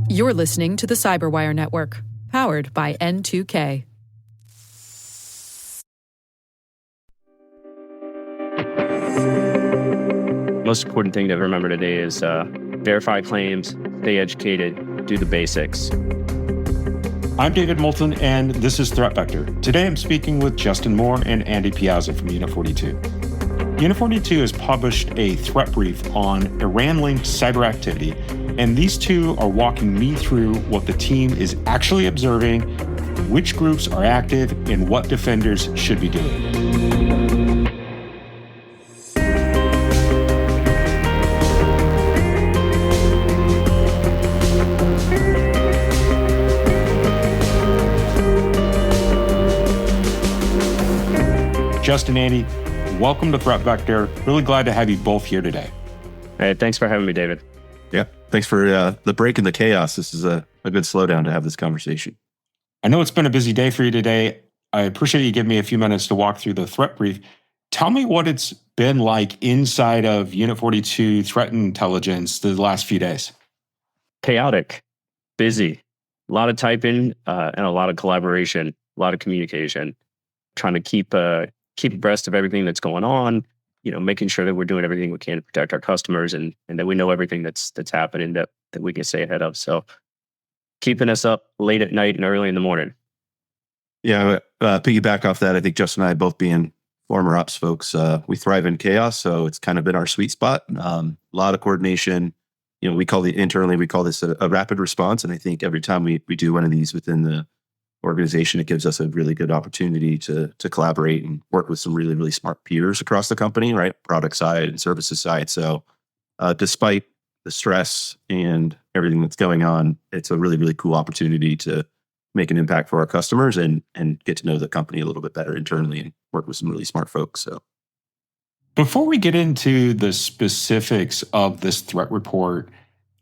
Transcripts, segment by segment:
You're listening to the Cyberwire Network, powered by N2K. Most important thing to remember today is verify claims, stay educated, do the basics. I'm David Moulton, and this is Threat Vector. Today I'm speaking with Justin Moore and Andy Piazza from Unit 42. Unit 42 has published a threat brief on Iran-linked cyber activity, and these two are walking me through what the team is actually observing, which groups are active, and what defenders should be doing. Justin, Andy, welcome to Threat Vector. Really glad to have you both here today. Hey, thanks for having me, David. Yeah, thanks for the break in the chaos. This is a good slowdown to have this conversation. I know it's been a busy day for you today. I appreciate you giving me a few minutes to walk through the threat brief. Tell me what it's been like inside of Unit 42 threat intelligence the last few days. Chaotic, busy, a lot of typing and a lot of collaboration, a lot of communication, trying to keep abreast of everything that's going on, making sure that we're doing everything we can to protect our customers and that we know everything that's happening that we can stay ahead of. So keeping us up late at night and early in the morning. Yeah, piggyback off that, I think Justin and I, both being former ops folks, we thrive in chaos. So it's kind of been our sweet spot. A lot of coordination. We call this a rapid response. And I think every time we do one of these within the organization, it gives us a really good opportunity to collaborate and work with some really, really smart peers across the company, right? Product side and services side. So despite the stress and everything that's going on, it's a really, really cool opportunity to make an impact for our customers and get to know the company a little bit better internally and work with some really smart folks. So before we get into the specifics of this threat report,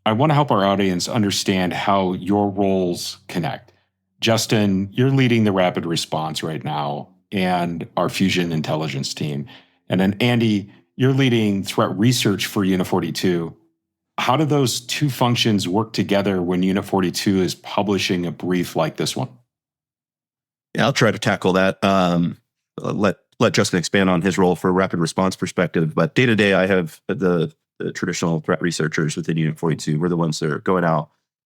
I want to help our audience understand how your roles connect. Justin, you're leading the rapid response right now and our fusion intelligence team. And then Andy, you're leading threat research for Unit 42. How do those two functions work together when Unit 42 is publishing a brief like this one? Yeah, I'll try to tackle that. Let Justin expand on his role for a rapid response perspective. But day to day, I have the traditional threat researchers within Unit 42. We're the ones that are going out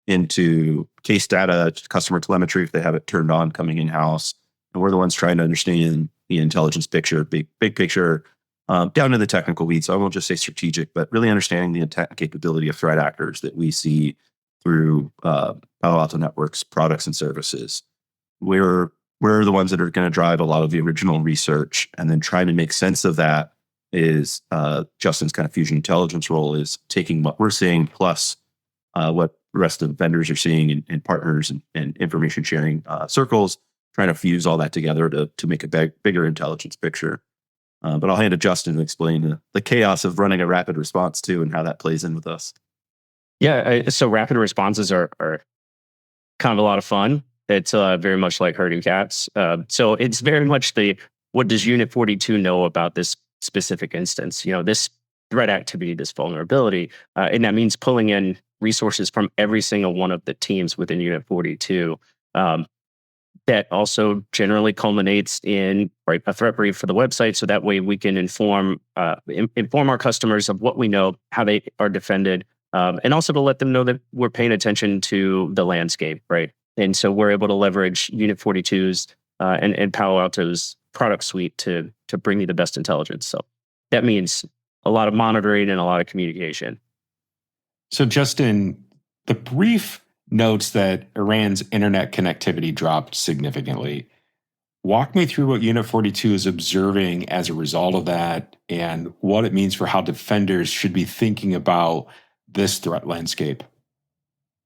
into case data, customer telemetry, if they have it turned on, coming in-house. And we're the ones trying to understand the intelligence picture, big picture, down to the technical weeds. So I won't just say strategic, but really understanding the intent and capability of threat actors that we see through Palo Alto Networks products and services. We're the ones that are going to drive a lot of the original research, and then trying to make sense of that is Justin's kind of fusion intelligence role, is taking what we're seeing plus what the rest of the vendors are seeing and partners and information sharing circles, trying to fuse all that together to make a bigger intelligence picture. But I'll hand it to Justin to explain the chaos of running a rapid response too, and how that plays in with us. Yeah, so rapid responses are kind of a lot of fun. It's very much like herding cats. So it's very much what does Unit 42 know about this specific instance? This threat activity, this vulnerability, and that means pulling in resources from every single one of the teams within Unit 42. That also generally culminates in a threat brief for the website, so that way we can inform our customers of what we know, how they are defended, and also to let them know that we're paying attention to the landscape, right? And so we're able to leverage Unit 42's and Palo Alto's product suite to bring you the best intelligence. So that means a lot of monitoring and a lot of communication. So Justin, the brief notes that Iran's internet connectivity dropped significantly. Walk me through what Unit 42 is observing as a result of that and what it means for how defenders should be thinking about this threat landscape.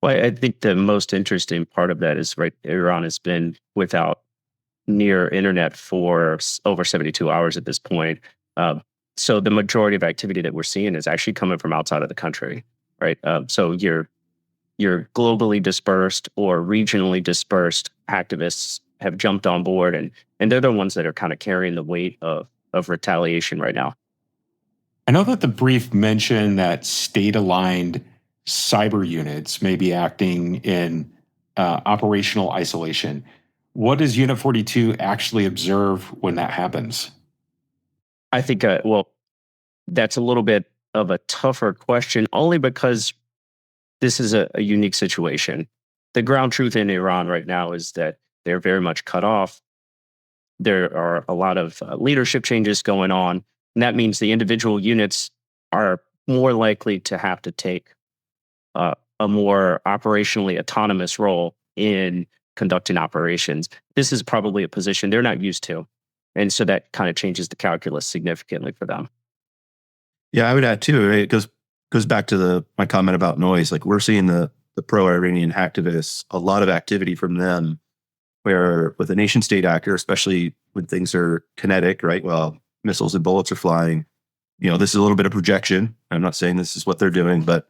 Well, I think the most interesting part of that is, Iran has been without near internet for over 72 hours at this point. So the majority of activity that we're seeing is actually coming from outside of the country, right? So your globally dispersed or regionally dispersed activists have jumped on board, and they're the ones that are kind of carrying the weight of retaliation right now. I know that the brief mentioned that state-aligned cyber units may be acting in operational isolation. What does Unit 42 actually observe when that happens? I think, that's a little bit of a tougher question, only because this is a unique situation. The ground truth in Iran right now is that they're very much cut off. There are a lot of leadership changes going on, and that means the individual units are more likely to have to take a more operationally autonomous role in conducting operations. This is probably a position they're not used to, and so that kind of changes the calculus significantly for them. Yeah, I would add too. Right? It goes back to my comment about noise. Like we're seeing the pro-Iranian hacktivists, a lot of activity from them, where with a nation state actor, especially when things are kinetic, right? Well, missiles and bullets are flying. This is a little bit of projection. I'm not saying this is what they're doing, but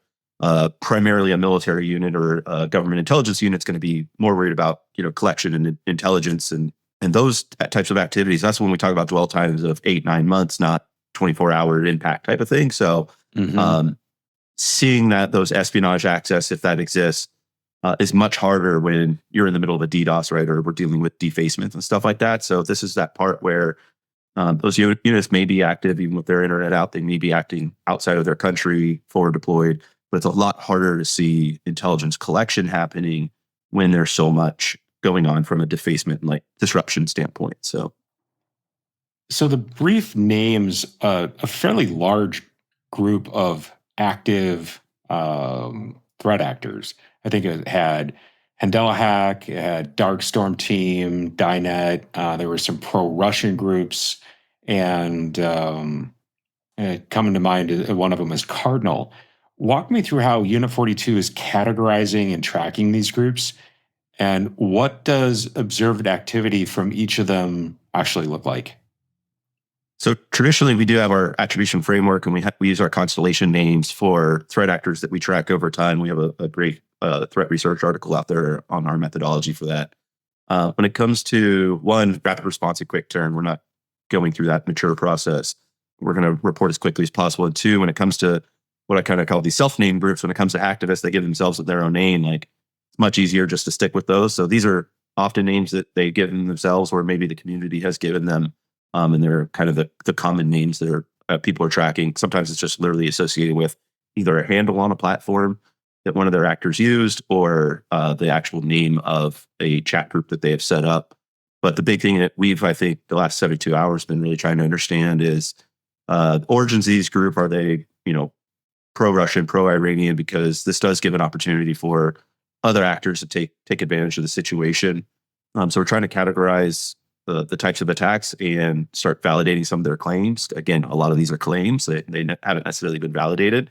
primarily a military unit or a government intelligence unit is going to be more worried about collection and intelligence and those types of activities. That's when we talk about dwell times of 8-9 months, not 24-hour impact type of thing. So seeing that those espionage access, if that exists, is much harder when you're in the middle of a DDoS, right? Or we're dealing with defacement and stuff like that. So this is that part where those units may be active, even with their internet out. They may be acting outside of their country, forward deployed, but it's a lot harder to see intelligence collection happening when there's so much going on from a defacement and disruption standpoint. So the brief names a fairly large group of active threat actors. I think it had Handala Hack, it had Darkstorm Team, Dynet. There were some pro-Russian groups, and coming to mind, one of them is Cardinal. Walk me through how Unit 42 is categorizing and tracking these groups, and what does observed activity from each of them actually look like? So traditionally, we do have our attribution framework, and we use our constellation names for threat actors that we track over time. We have a great threat research article out there on our methodology for that. When it comes to one, rapid response and quick turn, we're not going through that mature process. We're going to report as quickly as possible. And two, when it comes to what I kind of call these self-named groups, when it comes to activists, they give themselves their own name. It's much easier just to stick with those. So these are often names that they give themselves, or maybe the community has given them. And they're kind of the common names that people are tracking. Sometimes it's just literally associated with either a handle on a platform that one of their actors used, or the actual name of a chat group that they have set up. But the big thing that I think, the last 72 hours been really trying to understand is the origins of these group. Are they, pro-Russian, pro-Iranian? Because this does give an opportunity for other actors to take advantage of the situation. So we're trying to categorize the types of attacks and start validating some of their claims. Again, a lot of these are claims. They haven't necessarily been validated.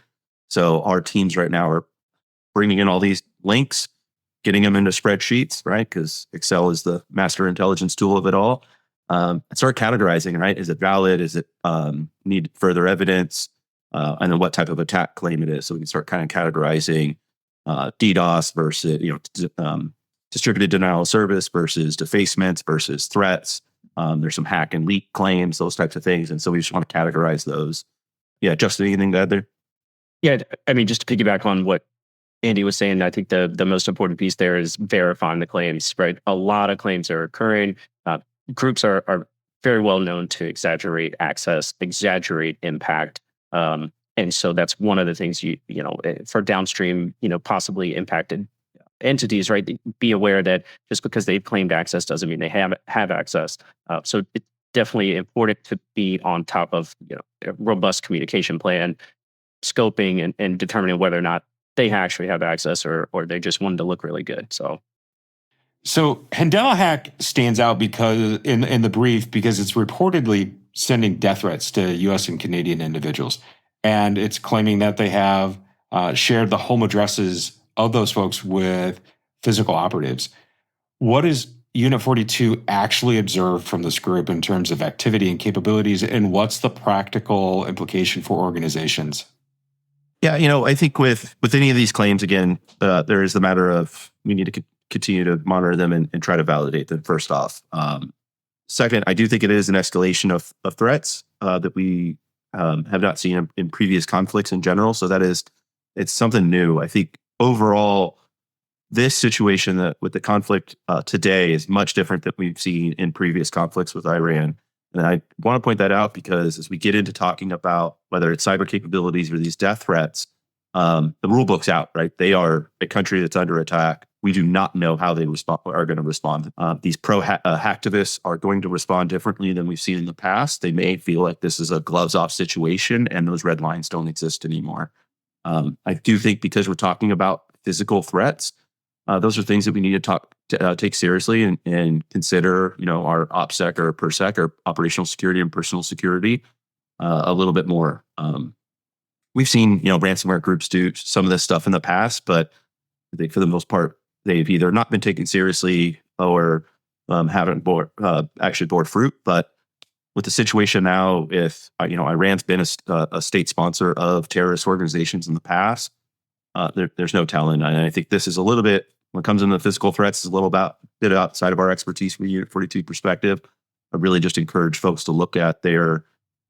So our teams right now are bringing in all these links, getting them into spreadsheets, right? Because Excel is the master intelligence tool of it all. And start categorizing, right? Is it valid? Is it need further evidence? And then what type of attack claim it is. So we can start kind of categorizing DDoS versus, distributed denial of service versus defacements versus threats. There's some hack and leak claims, those types of things. And so we just want to categorize those. Yeah, Justin, anything to add there? Yeah, I mean, just to piggyback on what Andy was saying, I think the most important piece there is verifying the claims, right? A lot of claims are occurring. Groups are very well known to exaggerate access, exaggerate impact. And so that's one of the things for downstream, possibly impacted entities, right? Be aware that just because they've claimed access doesn't mean they have access. So it's definitely important to be on top of a robust communication plan, scoping and determining whether or not they actually have access or they just wanted to look really good. So Handala Hack stands out because in the brief because it's reportedly sending death threats to U.S. and Canadian individuals, and it's claiming that they have shared the home addresses of those folks with physical operatives. What is Unit 42 actually observed from this group in terms of activity and capabilities, and what's the practical implication for organizations? Yeah, I think with any of these claims, again, there is the matter of we need to continue to monitor them and try to validate them first off. Second, I do think it is an escalation of threats that we have not seen in previous conflicts in general. So that is it's something new. I think overall, this situation that with the conflict today is much different than we've seen in previous conflicts with Iran. And I want to point that out because as we get into talking about whether it's cyber capabilities or these death threats, the rule book's out, right? They are a country that's under attack. We do not know how they are going to respond. These hacktivists are going to respond differently than we've seen in the past. They may feel like this is a gloves off situation and those red lines don't exist anymore. I do think because we're talking about physical threats, those are things that we need to take seriously and consider, our OPSEC or PERSEC or operational security and personal security a little bit more. We've seen, ransomware groups do some of this stuff in the past, but I think for the most part, they've either not been taken seriously or haven't actually bore fruit. But with the situation now, if Iran's been a state sponsor of terrorist organizations in the past, there's no telling. And I think this is a little bit, when it comes into the physical threats, is a little bit outside of our expertise from a Unit 42 perspective. I really just encourage folks to look at their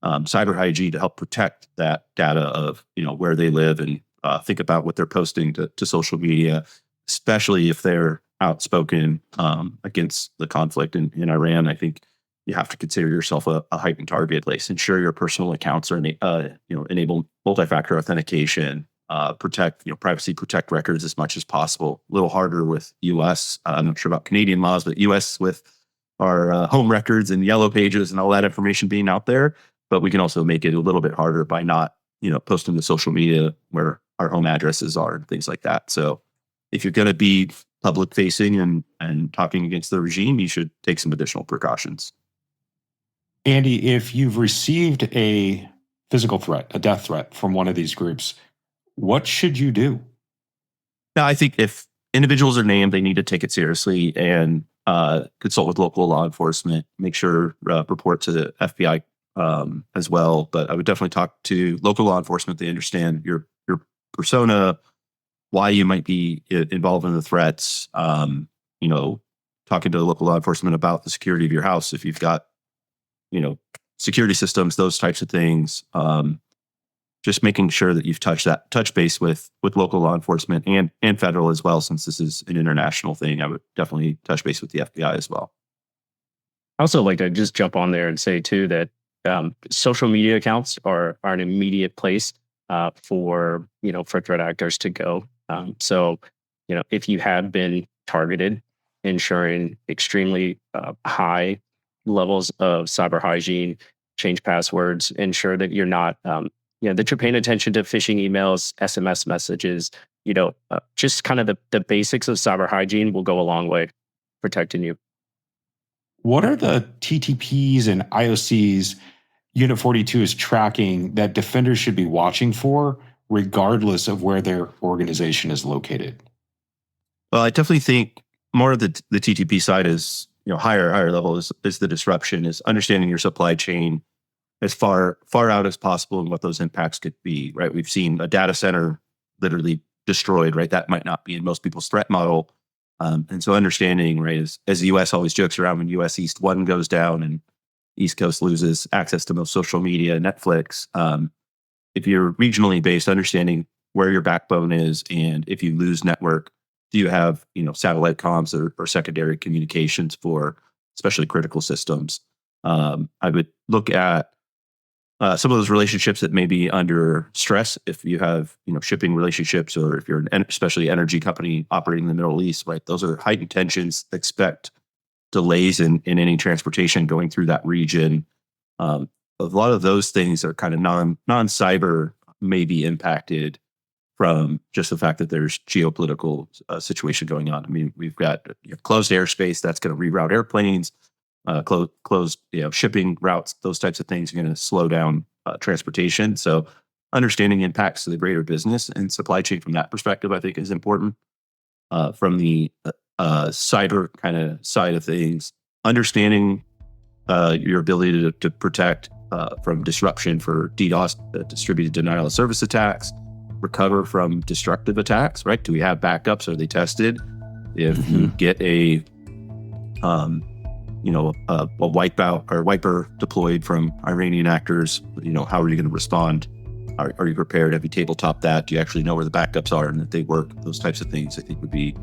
cyber hygiene to help protect that data of where they live and think about what they're posting to social media, especially if they're outspoken against the conflict in Iran. I think you have to consider yourself a heightened target. Like, ensure your personal accounts are enable multi-factor authentication, protect privacy, protect records as much as possible. A little harder with U.S. I'm not sure about Canadian laws, but U.S. with our home records and yellow pages and all that information being out there. But we can also make it a little bit harder by not posting to social media where our home addresses are and things like that. So if you're going to be public facing and talking against the regime, you should take some additional precautions. Andy, if you've received a physical threat, a death threat from one of these groups, what should you do? Now, I think if individuals are named, they need to take it seriously and consult with local law enforcement, make sure report to the FBI as well. But I would definitely talk to local law enforcement. They understand your persona, why you might be involved in the threats, talking to local law enforcement about the security of your house. If you've got, security systems, those types of things, just making sure that you've touch base with local law enforcement and federal as well, since this is an international thing. I would definitely touch base with the FBI as well. I also like to just jump on there and say too that social media accounts are an immediate place for threat actors to go. So if you have been targeted, ensuring extremely high levels of cyber hygiene, change passwords, ensure that you're not that you're paying attention to phishing emails, SMS messages. Just kind of the basics of cyber hygiene will go a long way protecting you. What are the TTPs and IOCs Unit 42 is tracking that defenders should be watching for, regardless of where their organization is located? Well, I definitely think more of the TTP side is, higher level is the disruption, is understanding your supply chain as far out as possible and what those impacts could be, right? We've seen a data center literally destroyed, right? That might not be in most people's threat model. And so understanding, right, as the US always jokes around, when US East 1 goes down and East Coast loses access to most social media, Netflix, if you're regionally based, understanding where your backbone is, and if you lose network, do you have satellite comms or secondary communications for especially critical systems? I would look at some of those relationships that may be under stress. If you have shipping relationships, or if you're especially energy company operating in the Middle East, right? Those are heightened tensions. Expect delays in any transportation going through that region. A lot of those things are kind of non-cyber may be impacted from just the fact that there's geopolitical situation going on. I mean, we've got closed airspace that's going to reroute airplanes, closed shipping routes. Those types of things are going to slow down transportation. So understanding impacts to the greater business and supply chain from that perspective, I think, is important. From the cyber kind of side of things, understanding your ability to protect from disruption for DDoS, distributed denial of service attacks, recover from destructive attacks, right? Do we have backups? Are they tested? If you get a wipeout or wiper deployed from Iranian actors, how are you going to respond? Are you prepared? Have you tabletop that? Do you actually know where the backups are and that they work? Those types of things, I think, would be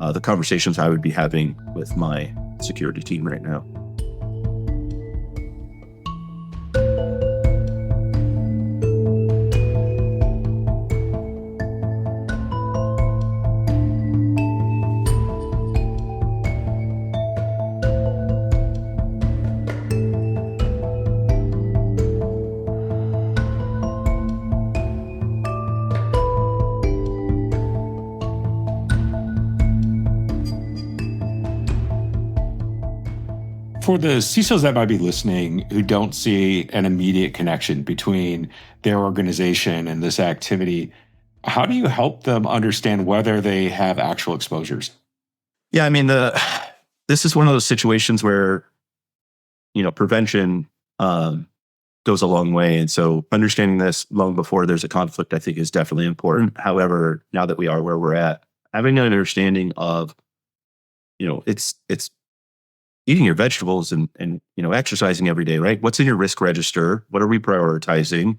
the conversations I would be having with my security team right now. For the CISOs that might be listening who don't see an immediate connection between their organization and this activity, how do you help them understand whether they have actual exposures? Yeah, I mean, this is one of those situations where, prevention goes a long way. And so understanding this long before there's a conflict, I think, is definitely important. However, now that we are where we're at, having an understanding of, it's eating your vegetables and exercising every day, right? What's in your risk register? What are we prioritizing?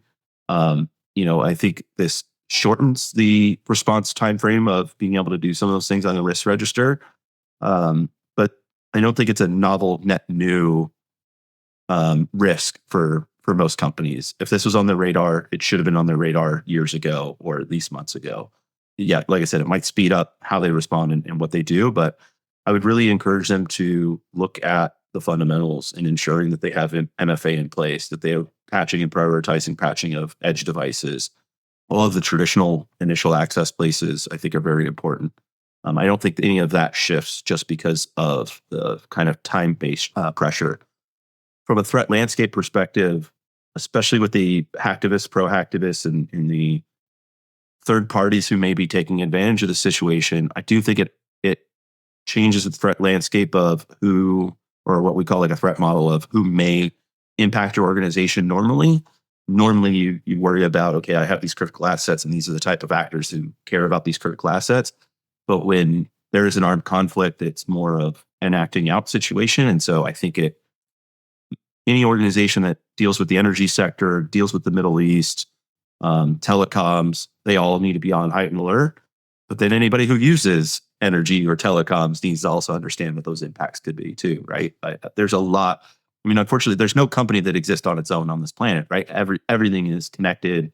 I think this shortens the response time frame of being able to do some of those things on the risk register. But I don't think it's a novel, net new risk for most companies. If this was on the radar, it should have been on their radar years ago, or at least months ago. Yeah, like I said, it might speed up how they respond and what they do, but I would really encourage them to look at the fundamentals and ensuring that they have an MFA in place, that they are patching and prioritizing patching of edge devices. All of the traditional initial access places, I think, are very important. I don't think any of that shifts just because of the kind of time-based pressure. From a threat landscape perspective, especially with the hacktivists, pro-hacktivists, and the third parties who may be taking advantage of the situation, I do think it changes the threat landscape of who, or what we call like a threat model of who may impact your organization normally. Normally, you worry about, okay, I have these critical assets and these are the type of actors who care about these critical assets. But when there is an armed conflict, it's more of an acting out situation. And so I think any organization that deals with the energy sector, deals with the Middle East, telecoms, they all need to be on heightened alert. But then anybody who uses energy or telecoms needs to also understand what those impacts could be too, right? There's a lot. I mean, unfortunately, there's no company that exists on its own on this planet, right? Everything is connected.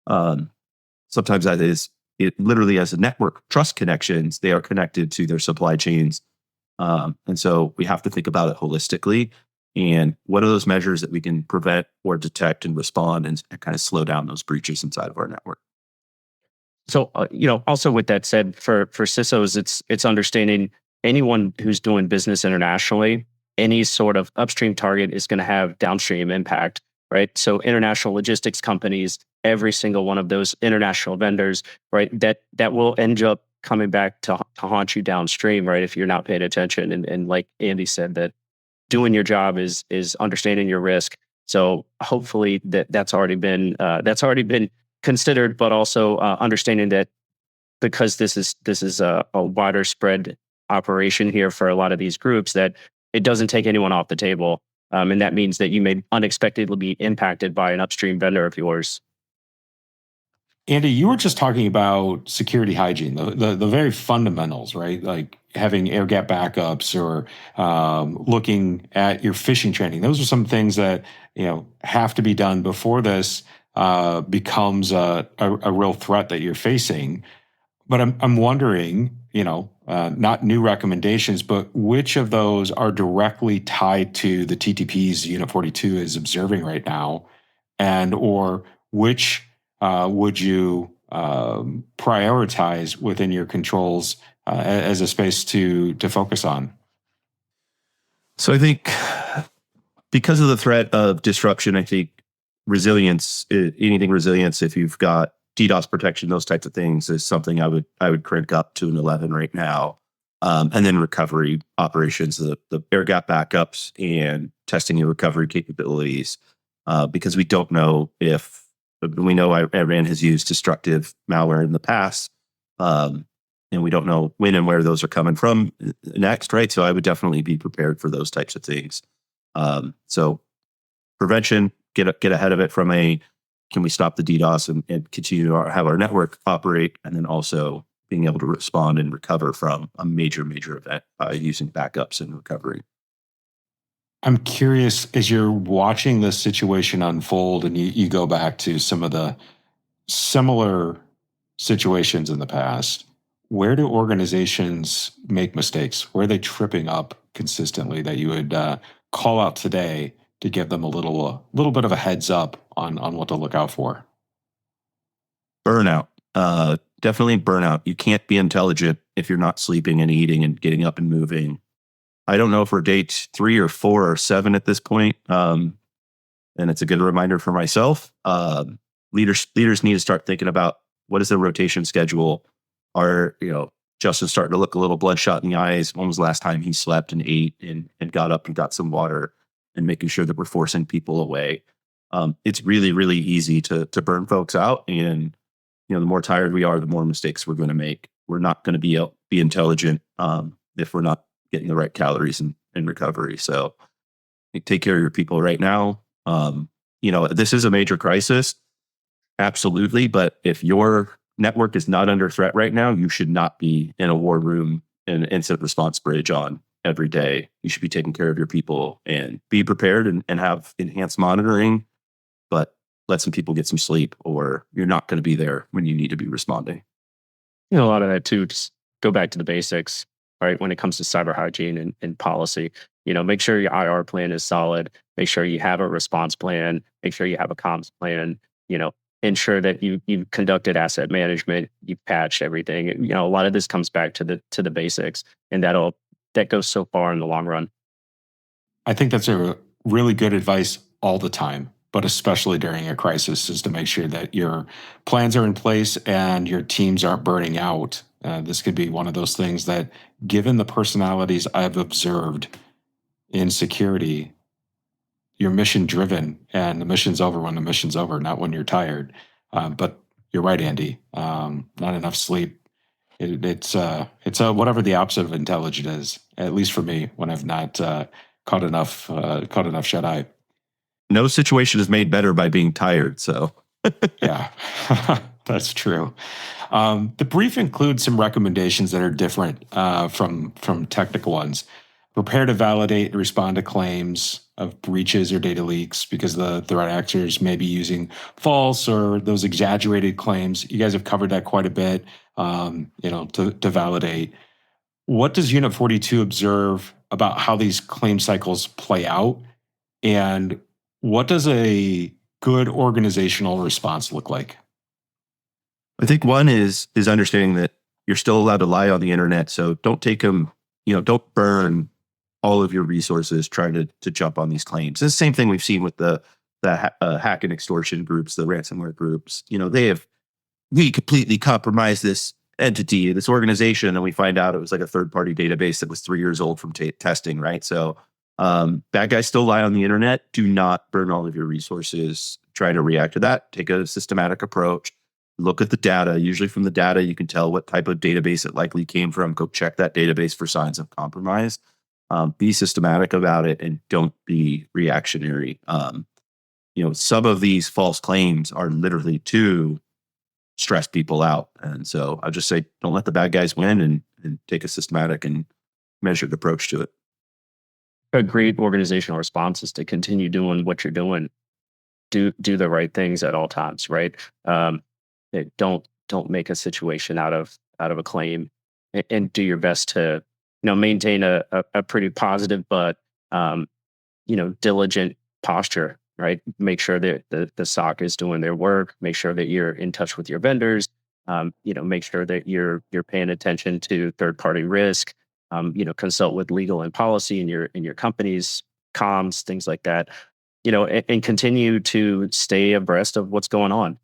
Sometimes that is it literally as a network, trust connections, they are connected to their supply chains. And so we have to think about it holistically. And what are those measures that we can prevent or detect and respond and kind of slow down those breaches inside of our network? So, also with that said, for CISOs, it's understanding anyone who's doing business internationally, any sort of upstream target is going to have downstream impact, right? So international logistics companies, every single one of those international vendors, right, that will end up coming back to haunt you downstream, right, if you're not paying attention. And like Andy said, that doing your job is understanding your risk. So hopefully that's already been considered, but also understanding that because this is a wider spread operation here for a lot of these groups, that it doesn't take anyone off the table. And that means that you may unexpectedly be impacted by an upstream vendor of yours. Andy, you were just talking about security hygiene, the very fundamentals, right? Like having air gap backups or looking at your phishing training. Those are some things that have to be done before this becomes a real threat that you're facing. But I'm wondering, not new recommendations, but which of those are directly tied to the TTPs Unit 42 is observing right now, and or which would you prioritize within your controls as a space to focus on? So I think because of the threat of disruption, I think resilience, anything resilience, if you've got DDoS protection, those types of things, is something I would crank up to an 11 right now. And then recovery operations, the air gap backups and testing and recovery capabilities, because we don't know if we know Iran has used destructive malware in the past, and we don't know when and where those are coming from next, right? So I would definitely be prepared for those types of things. So prevention, get ahead of it from a can we stop the DDoS and continue to have our network operate, and then also being able to respond and recover from a major event using backups and recovery. I'm curious, as you're watching this situation unfold and you go back to some of the similar situations in the past, where do organizations make mistakes? Where are they tripping up consistently that you would call out today to give them a little bit of a heads up on what to look out for? Burnout. Definitely burnout. You can't be intelligent if you're not sleeping and eating and getting up and moving. I don't know if we're day 3 or 4 or 7 at this point. And it's a good reminder for myself. Leaders need to start thinking about what is the rotation schedule. Justin's starting to look a little bloodshot in the eyes. When was the last time he slept and ate and got up and got some water, and making sure that we're forcing people away. It's really, really easy to burn folks out. And, the more tired we are, the more mistakes we're going to make. We're not going to be intelligent if we're not getting the right calories in recovery. So take care of your people right now. This is a major crisis. Absolutely. But if your network is not under threat right now, you should not be in a war room and incident response bridge on every day. You should be taking care of your people and be prepared and have enhanced monitoring, but let some people get some sleep, or you're not going to be there when you need to be responding. A lot of that too, just go back to the basics, right? When it comes to cyber hygiene and policy, make sure your IR plan is solid, make sure you have a response plan, make sure you have a comms plan, ensure that you've conducted asset management, you've patched everything. A lot of this comes back to the basics, and that goes so far in the long run. I think that's a really good advice all the time, but especially during a crisis, is to make sure that your plans are in place and your teams aren't burning out. This could be one of those things that, given the personalities I've observed in security, you're mission driven, and the mission's over when the mission's over, not when you're tired. But you're right, Andy. Not enough sleep. It's whatever the opposite of intelligent is. At least for me, when I've not caught enough shut eye. No situation is made better by being tired. So yeah, that's true. The brief includes some recommendations that are different from technical ones. Prepare to validate and respond to claims of breaches or data leaks, because the threat actors may be using false or those exaggerated claims. You guys have covered that quite a bit, to validate. What does Unit 42 observe about how these claim cycles play out? And what does a good organizational response look like? I think one is understanding that you're still allowed to lie on the internet. So don't take them, don't burn all of your resources trying to jump on these claims. It's the same thing we've seen with the hack and extortion groups, the ransomware groups. We completely compromised this entity, this organization, and we find out it was like a third-party database that was 3 years old from testing, right? So bad guys still lie on the internet. Do not burn all of your resources trying to react to that. Take a systematic approach. Look at the data. Usually from the data, you can tell what type of database it likely came from. Go check that database for signs of compromise. Be systematic about it and don't be reactionary. Some of these false claims are literally to stress people out. And so I just say, don't let the bad guys win, and take a systematic and measured approach to it. A great organizational response is to continue doing what you're doing. Do the right things at all times, right? Don't make a situation out of a claim, and do your best to maintain a pretty positive but diligent posture, right? Make sure that the SOC is doing their work. Make sure that you're in touch with your vendors. Make sure that you're paying attention to third-party risk. Consult with legal and policy in your company's comms, things like that. And continue to stay abreast of what's going on.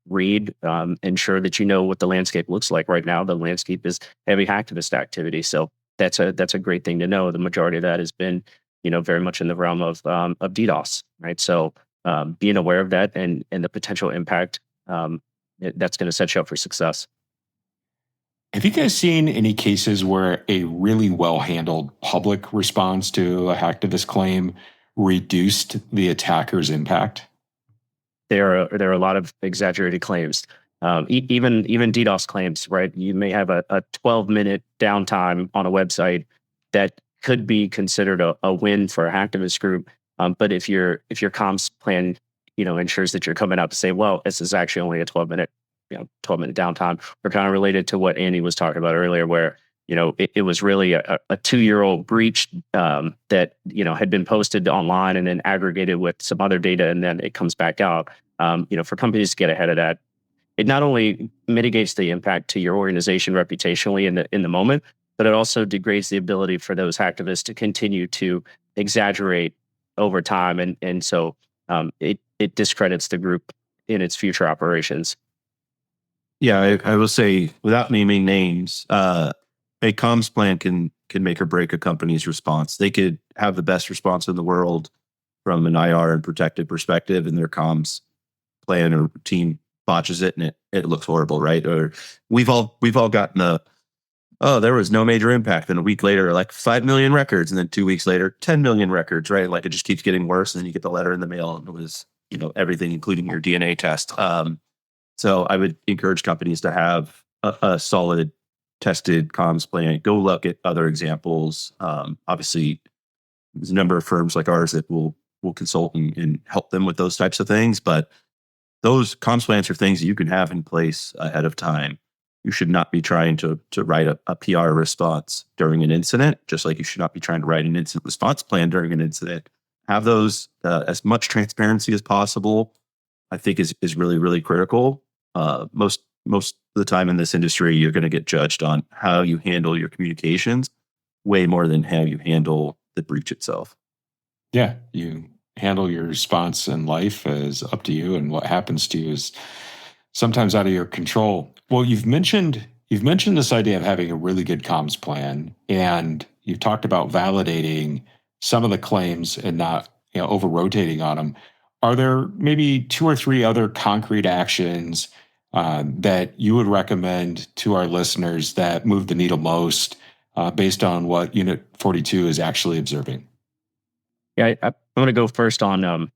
Read, ensure that you know what the landscape looks like right now. The landscape is heavy hacktivist activity, so that's a great thing to know. The majority of that has been, very much in the realm of DDoS, right? So being aware of that and the potential impact, that's going to set you up for success. Have you guys seen any cases where a really well-handled public response to a hacktivist claim reduced the attacker's impact? there are a lot of exaggerated claims. Even DDoS claims, right? You may have a 12-minute downtime on a website that could be considered a win for a hacktivist group. But if your comms plan, ensures that you're coming out to say, well, this is actually only a 12-minute downtime, or kind of related to what Andy was talking about earlier, where it was really a 2-year-old breach that had been posted online and then aggregated with some other data, and then it comes back out. For companies to get ahead of that, it not only mitigates the impact to your organization reputationally in the moment, but it also degrades the ability for those hacktivists to continue to exaggerate over time, and so it discredits the group in its future operations. Yeah, I will say, without naming names, a comms plan can make or break a company's response. They could have the best response in the world from an IR and protected perspective, and their comms plan or team botches it, and it looks horrible, right? Or we've all gotten there was no major impact, and a week later, like 5 million records, and then 2 weeks later, 10 million records, right? Like, it just keeps getting worse, and then you get the letter in the mail, and it was everything, including your DNA test. So I would encourage companies to have a solid tested comms plan. Go look at other examples. Obviously, there's a number of firms like ours that will consult and help them with those types of things, but those comms plans are things that you can have in place ahead of time. You should not be trying to write a PR response during an incident, just like you should not be trying to write an incident response plan during an incident. Have those as much transparency as possible, I think is really, really critical. Most of the time in this industry, you're going to get judged on how you handle your communications way more than how you handle the breach itself. Yeah, you handle your response in life is up to you, and what happens to you is sometimes out of your control. Well, you've mentioned this idea of having a really good comms plan, and you've talked about validating some of the claims and not over rotating on them. Are there maybe 2 or 3 other concrete actions that you would recommend to our listeners that move the needle most based on what Unit 42 is actually observing? Yeah, I'm going to go first on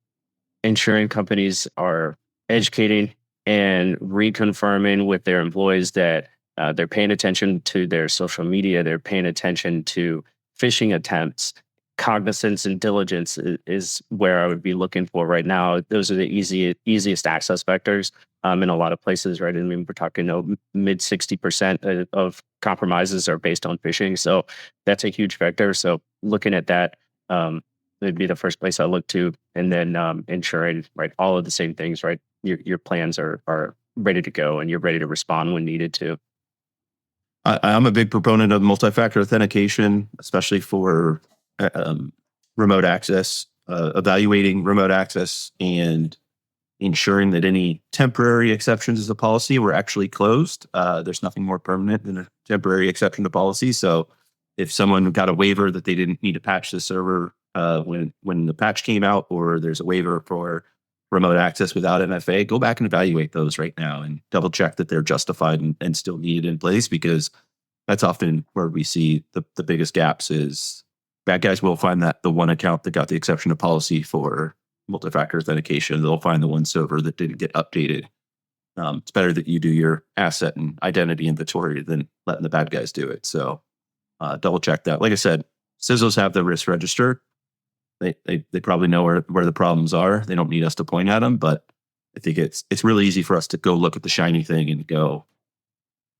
ensuring companies are educating and reconfirming with their employees that they're paying attention to their social media, they're paying attention to phishing attempts. Cognizance and diligence is where I would be looking for right now. Those are the easiest access vectors in a lot of places, right? I mean, we're talking mid 60% of compromises are based on phishing. So that's a huge vector. So looking at that, would be the first place I look to, and then ensuring, right, all of the same things, right? Your plans are ready to go, and you're ready to respond when needed to. I'm a big proponent of multi-factor authentication, especially for remote access, evaluating remote access and ensuring that any temporary exceptions to the policy were actually closed. There's nothing more permanent than a temporary exception to policy. So if someone got a waiver that they didn't need to patch the server when the patch came out, or there's a waiver for remote access without MFA, go back and evaluate those right now and double check that they're justified and still needed in place, because that's often where we see the biggest gaps. Is bad guys will find that the one account that got the exception to policy for multi-factor authentication, they'll find the one server that didn't get updated. It's better that you do your asset and identity inventory than letting the bad guys do it. So double check that. Like I said, CISOs have the risk register. They probably know where the problems are. They don't need us to point at them, but I think it's really easy for us to go look at the shiny thing and go,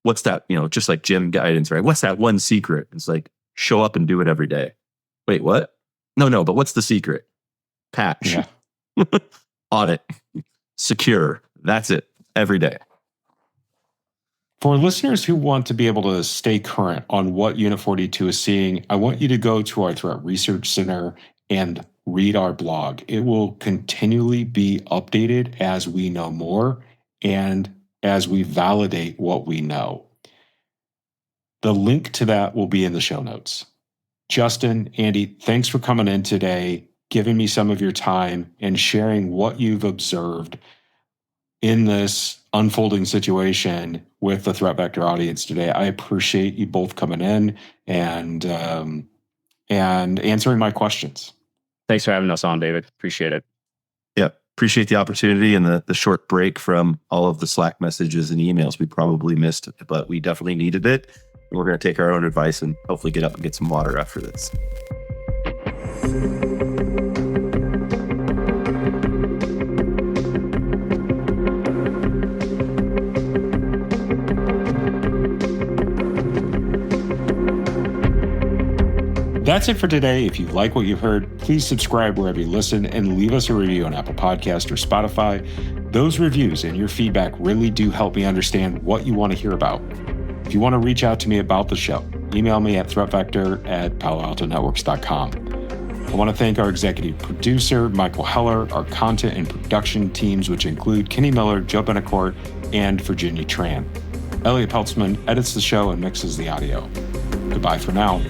what's that? Just like gym guidance, right? What's that one secret? It's like, show up and do it every day. Wait, what? No, but what's the secret? Patch. Yeah. Audit. Secure. That's it. Every day. For listeners who want to be able to stay current on what Unit 42 is seeing, I want you to go to our Threat Research Center and read our blog. It will continually be updated as we know more and as we validate what we know. The link to that will be in the show notes. Justin, Andy, thanks for coming in today, giving me some of your time and sharing what you've observed in this unfolding situation with the Threat Vector audience today. I appreciate you both coming in and answering my questions. Thanks for having us on, David. Appreciate it. Yeah. appreciate the opportunity and the short break from all of the Slack messages and emails we probably missed, but we definitely needed it. And we're going to take our own advice and hopefully get up and get some water after this. That's it for today. If you like what you've heard, please subscribe wherever you listen and leave us a review on Apple Podcast or Spotify. Those reviews and your feedback really do help me understand what you want to hear about. If you want to reach out to me about the show, email me at threatvector@paloaltonetworks.com. I want to thank our executive producer, Michael Heller, our content and production teams, which include Kenny Miller, Joe Benacourt, and Virginia Tran. Elliot Peltzman edits the show and mixes the audio. Goodbye for now.